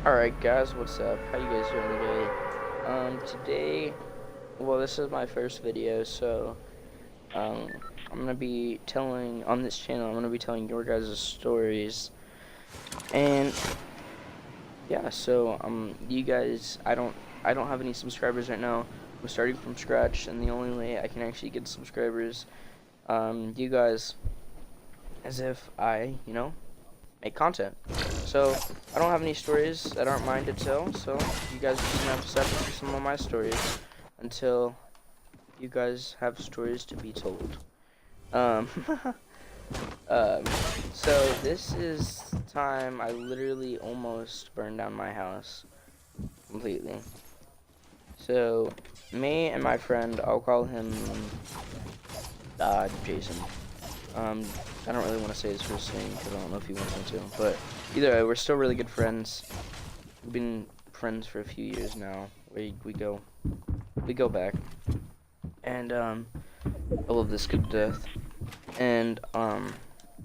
Alright guys, what's up? How you guys doing today? Today, well, this is my first video, so um I'm gonna be telling on this channel, I'm gonna be telling your guys' stories. And yeah, so you guys, I don't have any subscribers right now. I'm starting from scratch, and the only way I can actually get subscribers, you guys, as if I make content. So I don't have any stories that aren't mine to tell, so you guys are gonna have to suffer through some of my stories until you guys have stories to be told. Um, um, so this is the time I literally almost burned down my house completely. So me and my friend, I'll call him Jason. I don't really want to say his first name because I don't know if he wants me to, but either way, we're still really good friends. We've been friends for a few years now. We go back, and I love this kid to death. And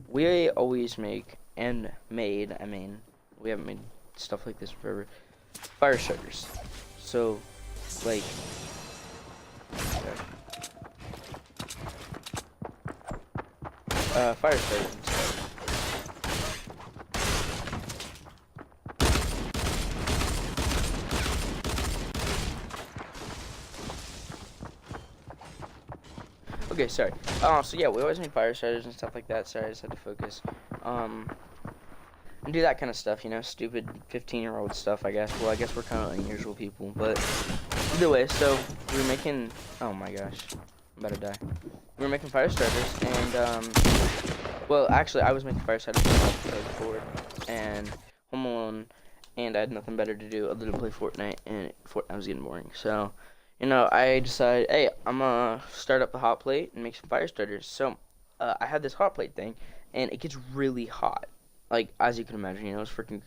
we always make and made. I mean, we haven't made stuff like this forever. Fire starters. So, like, fire starters and stuff. Okay, sorry. So yeah, we always make fire starters and stuff like that. Sorry, I just had to focus. And do that kind of stuff, stupid 15-year-old stuff, I guess. Well, I guess we're kind of unusual people, but either way, so we were making, oh my gosh, I'm about to die. We were making fire starters, and, well, actually, I was making fire starters for and Home Alone, and I had nothing better to do other than play Fortnite, and Fortnite was getting boring, so I decided, hey, I'm gonna start up the hot plate and make some fire starters. So, I had this hot plate thing, and it gets really hot. Like, as you can imagine, it's freaking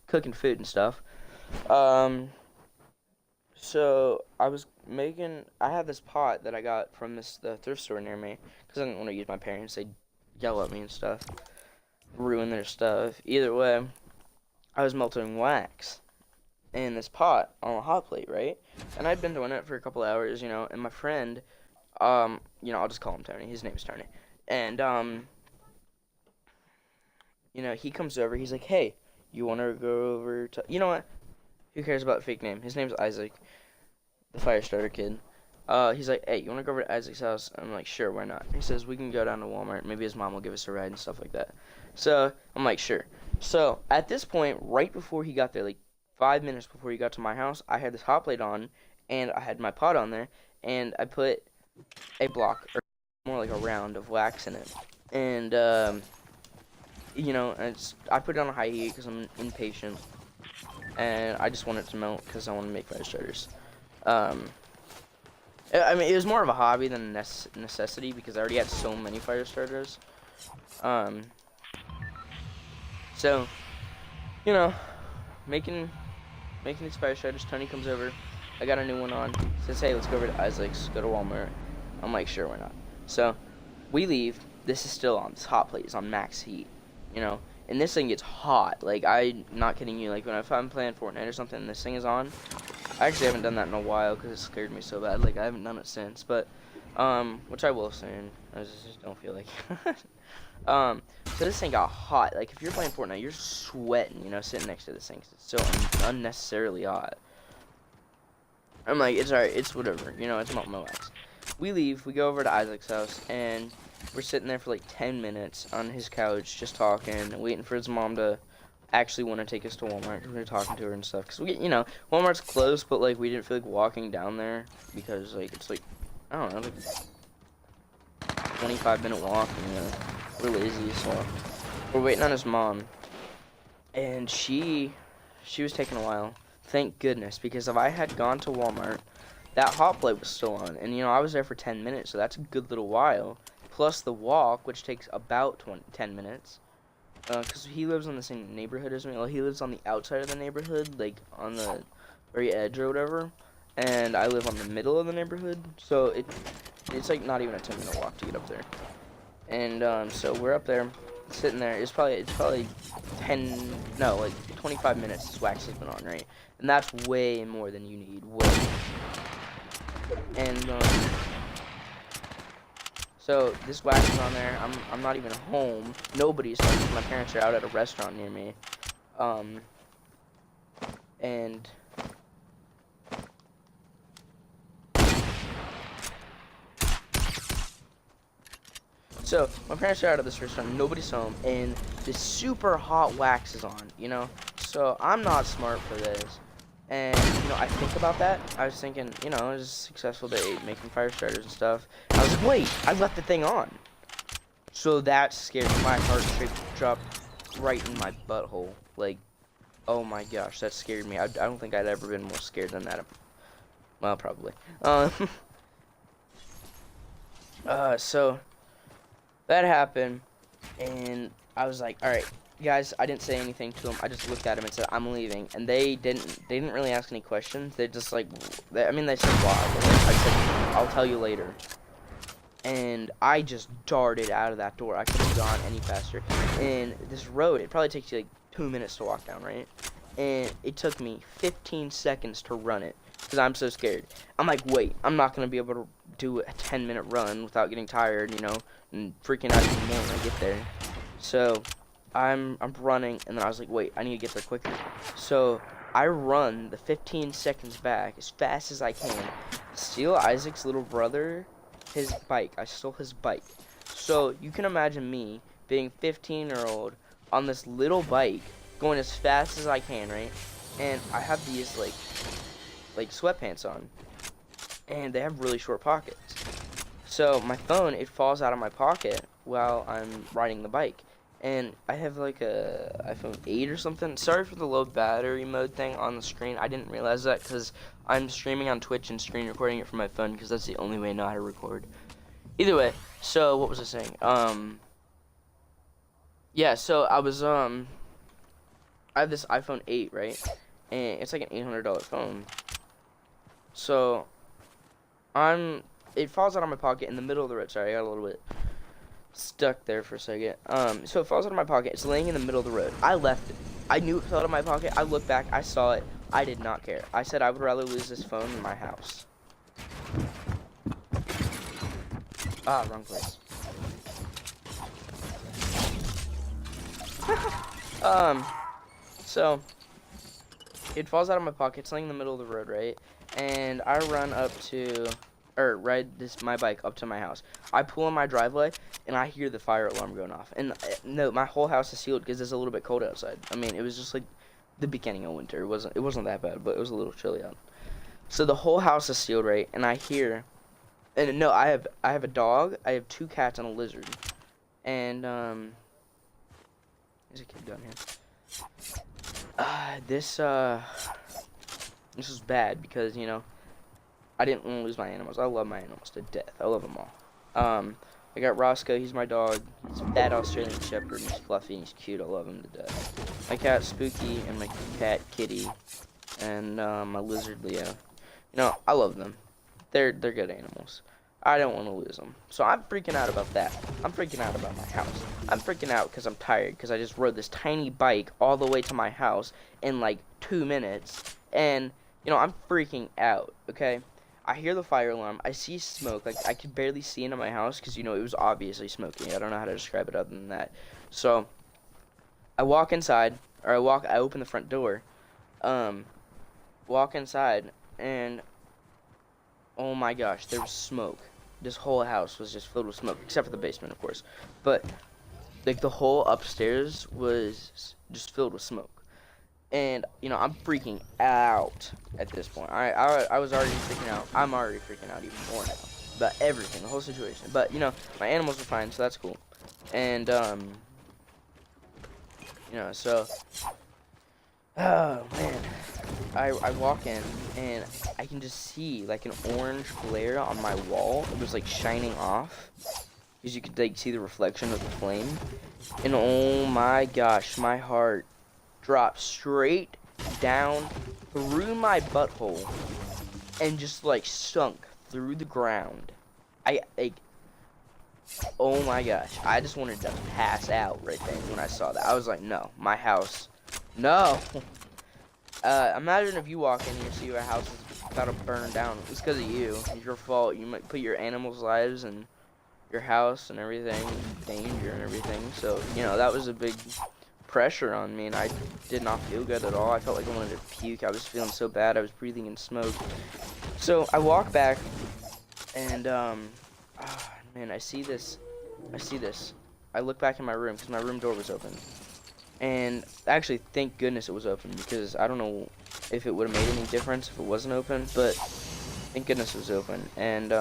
cooking food and stuff. So, I had this pot that I got from the thrift store near me, because I didn't want to use my parents. They'd yell at me and stuff, ruin their stuff. Either way, I was melting wax in this pot on a hot plate, right? And I'd been doing it for a couple hours, and my friend, I'll just call him Tony. His name's Tony. And, he comes over. He's like, hey, you want to go over to... You know what? Who cares about the fake name? His name's Isaac, the fire starter kid. He's like, hey, you want to go over to Isaac's house? I'm like, sure, why not? He says, we can go down to Walmart. Maybe his mom will give us a ride and stuff like that. So, I'm like, sure. So, at this point, right before he got there, like, 5 minutes before he got to my house, I had this hot plate on, and I had my pot on there, and I put a block, or more like a round of wax in it. And, I put it on a high heat because I'm impatient, and I just want it to melt because I want to make fire starters. I mean, it was more of a hobby than a necessity because I already had so many fire starters. So, making these fire starters. Tony comes over. I got a new one on. Says, hey, let's go over to Isaac's. Go to Walmart. I'm like, sure, why not? So, we leave. This is still on. This hot plate is on max heat. And this thing gets hot. Like, I'm not kidding you. Like, if I'm playing Fortnite or something and this thing is on, I actually haven't done that in a while because it scared me so bad. Like, I haven't done it since. But, which I will soon. I just don't feel like so this thing got hot. Like, if you're playing Fortnite, you're sweating, sitting next to this thing. 'Cause it's so unnecessarily hot. I'm like, it's alright, it's whatever, it's melting my wax. We leave, we go over to Isaac's house, and we're sitting there for like 10 minutes on his couch, just talking, waiting for his mom to actually want to take us to Walmart. We were talking to her and stuff, because Walmart's close, but like, we didn't feel like walking down there, because like, it's like, I don't know, like 25-minute walk, we're lazy, so we're waiting on his mom, and she was taking a while. Thank goodness, because if I had gone to Walmart, that hot plate was still on, and I was there for 10 minutes, so that's a good little while, plus the walk, which takes about 10 minutes, because he lives in the same neighborhood as me. Well, he lives on the outside of the neighborhood, like on the very edge or whatever, and I live on the middle of the neighborhood, so it's like not even a 10-minute walk to get up there. And so we're up there, sitting there. It's probably 10, no, like 25 minutes this wax has been on, right? And that's way more than you need, way. And so this wax is on there. I'm not even home. Nobody's home. My parents are out at a restaurant near me. And so my parents are out of this restaurant, nobody's home, and this super hot wax is on, you know? So I'm not smart for this. And, you know, I think about that. I was thinking, you know, it was a successful day making fire starters and stuff. I was like, wait, I left the thing on. So that scared me. My heart rate dropped right in my butthole. Like, oh my gosh, that scared me. I don't think I'd ever been more scared than that. Well, probably. So that happened, and I was like, all right, guys, I didn't say anything to them. I just looked at them and said, I'm leaving. And they didn't really ask any questions. They just like, they said why. But like, I said, I'll tell you later. And I just darted out of that door. I couldn't have gone any faster. And this road, it probably takes you like 2 minutes to walk down, right? And it took me 15 seconds to run it because I'm so scared. I'm like, wait, I'm not going to be able to do a 10-minute run without getting tired, you know, and freaking out even more when I get there. So I'm running, and then I was like, wait, I need to get there quicker. So I run the 15 seconds back as fast as I can, steal Isaac's little brother his bike. I stole his bike. So you can imagine me being 15-year-old on this little bike going as fast as I can, right? And I have these like sweatpants on, and they have really short pockets. So my phone, it falls out of my pocket while I'm riding the bike. And I have like a iPhone 8 or something. Sorry for the low battery mode thing on the screen. I didn't realize that because I'm streaming on Twitch and screen recording it from my phone because that's the only way I know how to record. Either way, so what was I saying? Yeah, so I was I have this iPhone 8, right? And it's like an $800 phone. So it falls out of my pocket in the middle of the road. Sorry, I got a little bit stuck there for a second. So it falls out of my pocket. It's laying in the middle of the road. I left it. I knew it fell out of my pocket. I looked back. I saw it. I did not care. I said I would rather lose this phone than my house. Ah, wrong place. So it falls out of my pocket. It's laying in the middle of the road, right? And I run up to, or ride my bike up to my house. I pull in my driveway, and I hear the fire alarm going off. And no, my whole house is sealed because it's a little bit cold outside. I mean, it was just like the beginning of winter. It wasn't that bad, but it was a little chilly out. So the whole house is sealed, right? And I hear, and no, I have a dog, I have 2 cats and a lizard, and there's a kid down here. This was bad because, you know, I didn't want to lose my animals. I love my animals to death. I love them all. I got Roscoe. He's my dog. He's a fat Australian Shepherd. And he's fluffy and he's cute. I love him to death. My cat Spooky and my cat Kitty and my lizard Leo. You know, I love them. They're good animals. I don't want to lose them. So I'm freaking out about that. I'm freaking out about my house. I'm freaking out because I'm tired because I just rode this tiny bike all the way to my house in like 2 minutes. And, you know, I'm freaking out, okay? I hear the fire alarm. I see smoke. Like, I could barely see into my house because, you know, it was obviously smoking. I don't know how to describe it other than that. So I walk inside, or I open the front door, walk inside, and oh my gosh, there was smoke. This whole house was just filled with smoke, except for the basement, of course. But, like, the whole upstairs was just filled with smoke. And, you know, I'm freaking out at this point. I was already freaking out. I'm already freaking out even more now about everything, the whole situation. But, you know, my animals were fine, so that's cool. And, you know, so, oh, man. I walk in, and I can just see, like, an orange glare on my wall. It was, like, shining off, because you could, like, see the reflection of the flame. And, oh, my gosh, my heart dropped straight down through my butthole and just, like, sunk through the ground. Oh my gosh, I just wanted to pass out right then when I saw that. I was like, no, my house, no. Imagine if you walk in here and see your house is about to burn down. It's because of you. It's your fault. You might put your animals' lives and your house and everything in danger and everything. So, you know, that was a big pressure on me, and I did not feel good at all. I felt like I wanted to puke. I was feeling so bad. I was breathing in smoke. So I walk back, and man, I see this. I look back in my room because my room door was open, and actually, thank goodness it was open, because I don't know if it would have made any difference if it wasn't open, but thank goodness it was open. And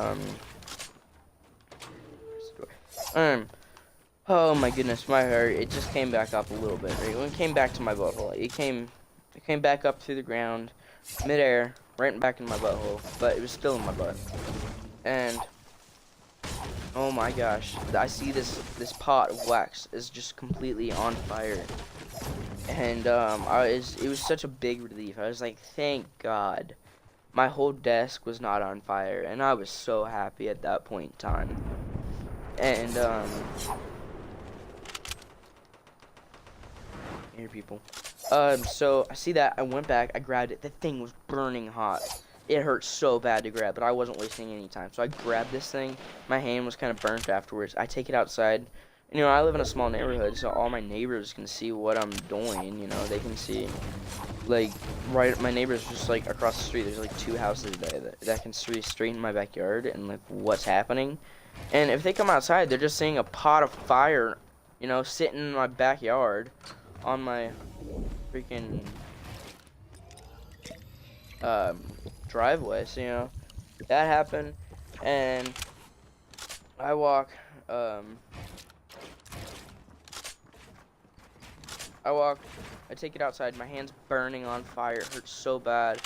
oh my goodness, my heart, it just came back up a little bit, right? When it came back to my butthole, it came back up through the ground, midair, right back in my butthole, but it was still in my butt. And oh my gosh, I see this pot of wax is just completely on fire. And it was such a big relief. I was like, thank God. My whole desk was not on fire, and I was so happy at that point in time. And here, people. So I see that. I went back. I grabbed it. The thing was burning hot. It hurt so bad to grab, but I wasn't wasting any time. So I grabbed this thing. My hand was kind of burnt afterwards. I take it outside. You know, I live in a small neighborhood, so all my neighbors can see what I'm doing. You know, they can see, like, right. My neighbors just like across the street. There's like 2 houses there that can see straight in my backyard and like what's happening. And if they come outside, they're just seeing a pot of fire, you know, sitting in my backyard, on my freaking driveway. So, you know, that happened, and I walk, I take it outside, my hand's burning on fire, it hurts so bad.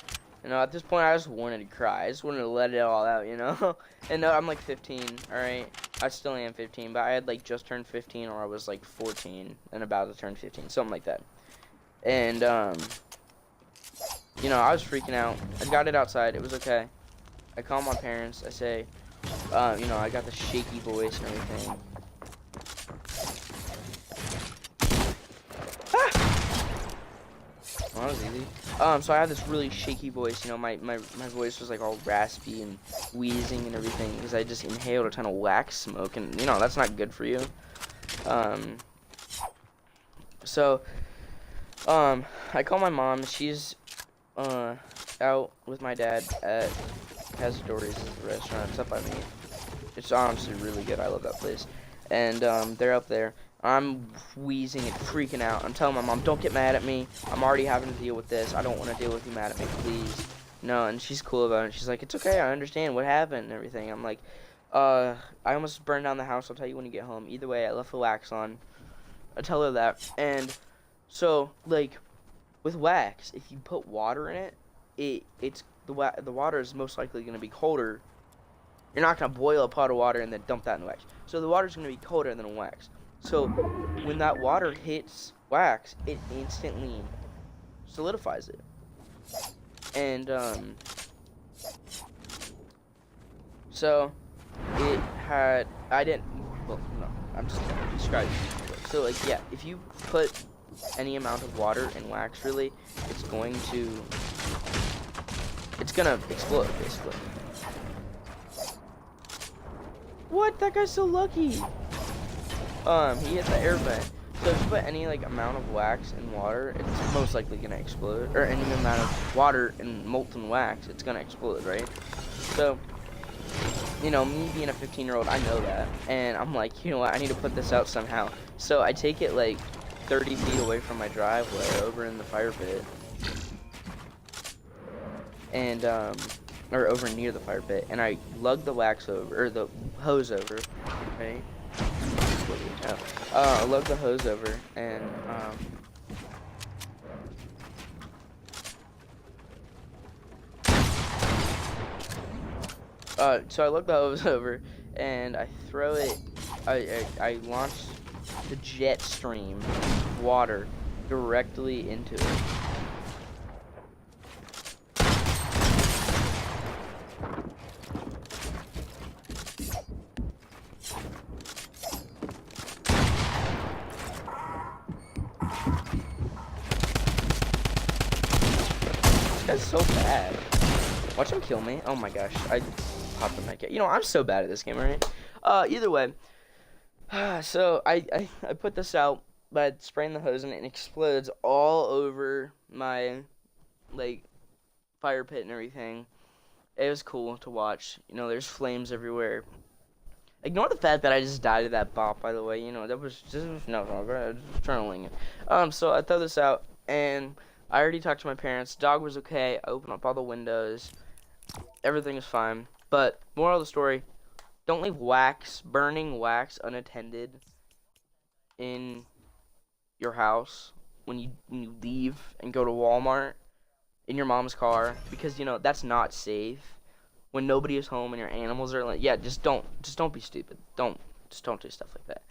You know, at this point, I just wanted to cry. I just wanted to let it all out, you know? And I'm like 15, alright? I still am 15, but I had like just turned 15, or I was like 14 and about to turn 15, something like that. And, you know, I was freaking out. I got it outside. It was okay. I call my parents. I say, you know, I got the shaky voice and everything. Well, that was easy. So I had this really shaky voice. You know, my voice was like all raspy and wheezing and everything because I just inhaled a ton of wax smoke, and you know that's not good for you. So I call my mom. She's out with my dad at Cazadores, the restaurant. It's up by me. It's honestly really good. I love that place. And they're up there. I'm wheezing and freaking out. I'm telling my mom, don't get mad at me. I'm already having to deal with this. I don't want to deal with you mad at me, please. No, and she's cool about it. She's like, it's okay. I understand what happened and everything. I'm like, I almost burned down the house. I'll tell you when you get home. Either way, I left the wax on. I tell her that. And so, like, with wax, if you put water in it, the water is most likely going to be colder. You're not going to boil a pot of water and then dump that in the wax. So the water's going to be colder than wax. So when that water hits wax, it instantly solidifies it. And so it had, I'm just describing it. So like, yeah, if you put any amount of water in wax, really, it's gonna explode, basically. What? That guy's so lucky. He hit the air vent. So if you put any like amount of wax in water, it's most likely gonna explode. Or any amount of water in molten wax, it's gonna explode, right? So, you know, me being a 15-year-old, I know that, and I'm like, you know what? I need to put this out somehow. So I take it like 30 feet away from my driveway, over in the fire pit, and or over near the fire pit, and I lug the wax over, or the hose over, right? I lug the hose over, and so I lug the hose over, and I throw it. I launch the jet stream of water directly into it. guy's so bad. Watch him kill me. Oh my gosh, I popped him that. You know, I'm so bad at this game, right? Either way, so I put this out by spraying the hose and it explodes all over my like fire pit and everything. It was cool to watch. You know, there's flames everywhere. Ignore the fact that I just died of that bop, by the way. You know, that was just no, I was journaling it. So I throw this out, and I already talked to my parents. Dog was okay. I opened up all the windows. Everything is fine. But moral of the story: don't leave burning wax unattended in your house when you leave and go to Walmart in your mom's car, because you know that's not safe. When nobody is home and your animals are like, yeah, just don't be stupid. Don't do stuff like that.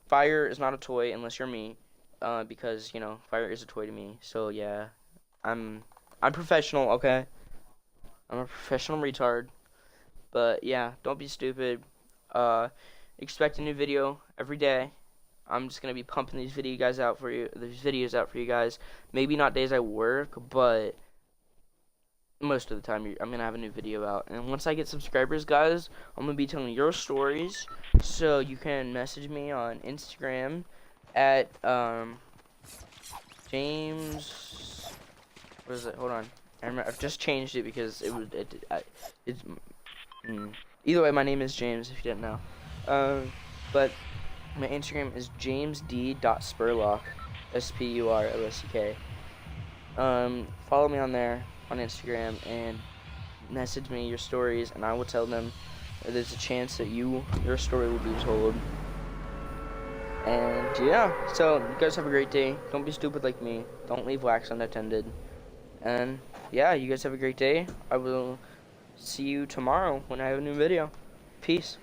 Fire is not a toy unless you're me, because you know fire is a toy to me. So yeah, I'm professional, okay? I'm a professional retard. But yeah, don't be stupid. Expect a new video every day. I'm just gonna be pumping these videos out for you guys. Maybe not days I work, but most of the time I'm gonna have a new video out. And once I get subscribers, guys, I'm gonna be telling your stories. So you can message me on Instagram at James. What is it? Hold on. I've just changed it because it's either way, my name is James if you didn't know. But my Instagram is jamesd.spurlock, SPURLOCK. Follow me on there on Instagram and message me your stories, and I will tell them that there's a chance that your story will be told. And yeah, so you guys have a great day. Don't be stupid like me. Don't leave wax unattended. And yeah, you guys have a great day. I will see you tomorrow when I have a new video. Peace.